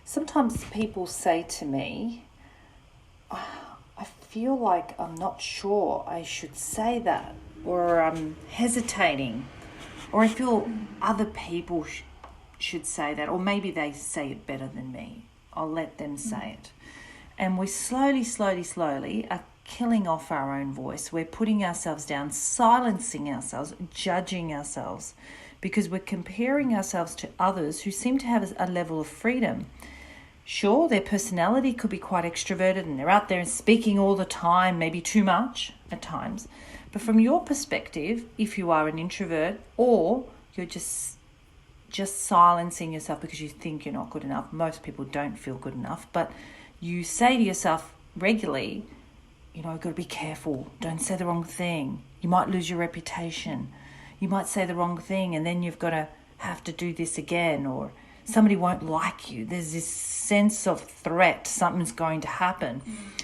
Sometimes people say to me, I feel like I'm not sure I should say that, or I'm hesitating, or I feel other people should say that, or maybe they say it better than me. I'll let them say it. And we slowly are killing off our own voice. We're putting ourselves down, silencing ourselves, judging ourselves, because we're comparing ourselves to others who seem to have a level of freedom. Sure, their personality could be quite extroverted and they're out there and speaking all the time, maybe too much at times. But from your perspective, if you are an introvert or you're just silencing yourself because you think you're not good enough, most people don't feel good enough, but you say to yourself regularly, you've got to be careful, don't say the wrong thing. You might lose your reputation. You might say the wrong thing and then you've got to have to do this again, or somebody won't like you. There's this sense of threat, something's going to happen.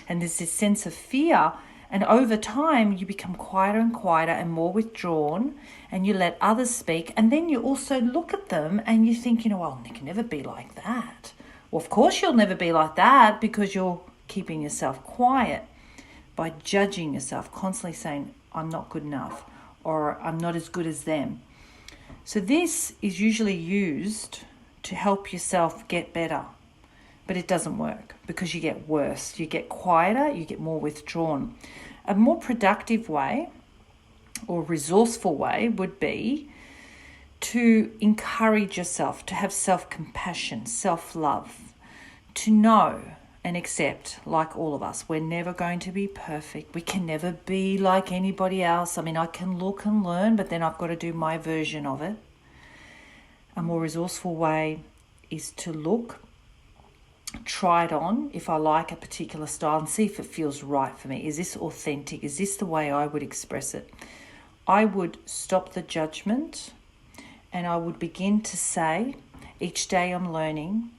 And there's this sense of fear. And over time, you become quieter and quieter and more withdrawn, and you let others speak. And then you also look at them and you think, well, they can never be like that. Well, of course you'll never be like that, because you're keeping yourself quiet by judging yourself, constantly saying, I'm not good enough, or I'm not as good as them. So this is usually used to help yourself get better, but it doesn't work because you get worse. You get quieter, you get more withdrawn. A more productive way or resourceful way would be to encourage yourself, to have self-compassion, self-love, to know and accept, like all of us, we're never going to be perfect. We can never be like anybody else. I can look and learn, but then I've got to do my version of it. A more resourceful way is to look, try it on if I like a particular style, and see if it feels right for me. Is this authentic? Is this the way I would express it? I would stop the judgment and I would begin to say, each day I'm learning,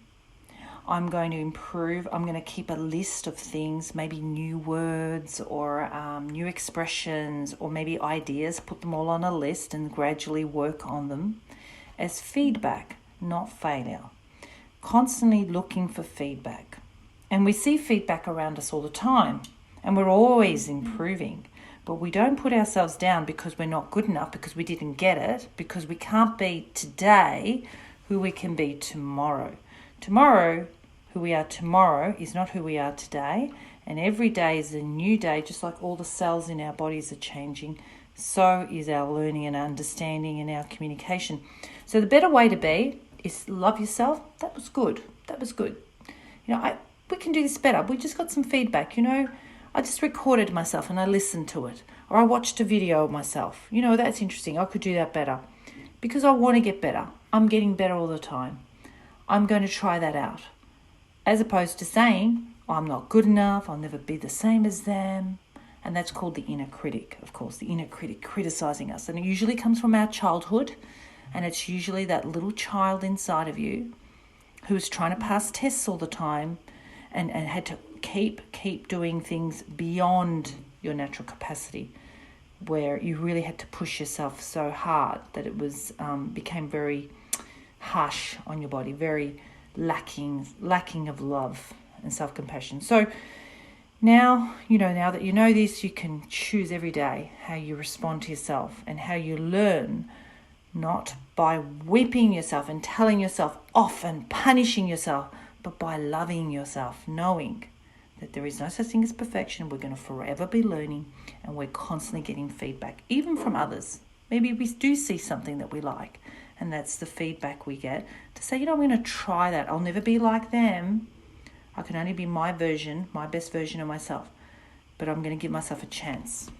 I'm going to improve. I'm going to keep a list of things, maybe new words or new expressions, or maybe ideas, put them all on a list and gradually work on them as feedback, not failure. Constantly looking for feedback. And we see feedback around us all the time, and we're always improving. But we don't put ourselves down because we're not good enough, because we didn't get it, because we can't be today who we can be tomorrow. Tomorrow, who we are tomorrow is not who we are today. And every day is a new day, just like all the cells in our bodies are changing. So is our learning and understanding and our communication. So the better way to be is love yourself. That was good. We can do this better. We just got some feedback. I just recorded myself and I listened to it. Or I watched a video of myself. That's interesting. I could do that better. Because I want to get better. I'm getting better all the time. I'm going to try that out. As opposed to saying, I'm not good enough. I'll never be the same as them. And that's called the inner critic, of course, the inner critic criticizing us. And it usually comes from our childhood. And it's usually that little child inside of you who is trying to pass tests all the time and had to keep doing things beyond your natural capacity, where you really had to push yourself so hard that it was became very harsh on your body, very lacking of love and self-compassion. So now that you know this, you can choose every day how you respond to yourself and how you learn, not by whipping yourself and telling yourself off and punishing yourself, but by loving yourself, knowing that there is no such thing as perfection. We're going to forever be learning, and we're constantly getting feedback, even from others. Maybe we do see something that we like, and that's the feedback we get to say, I'm going to try that. I'll never be like them. I can only be my best version of myself, but I'm going to give myself a chance.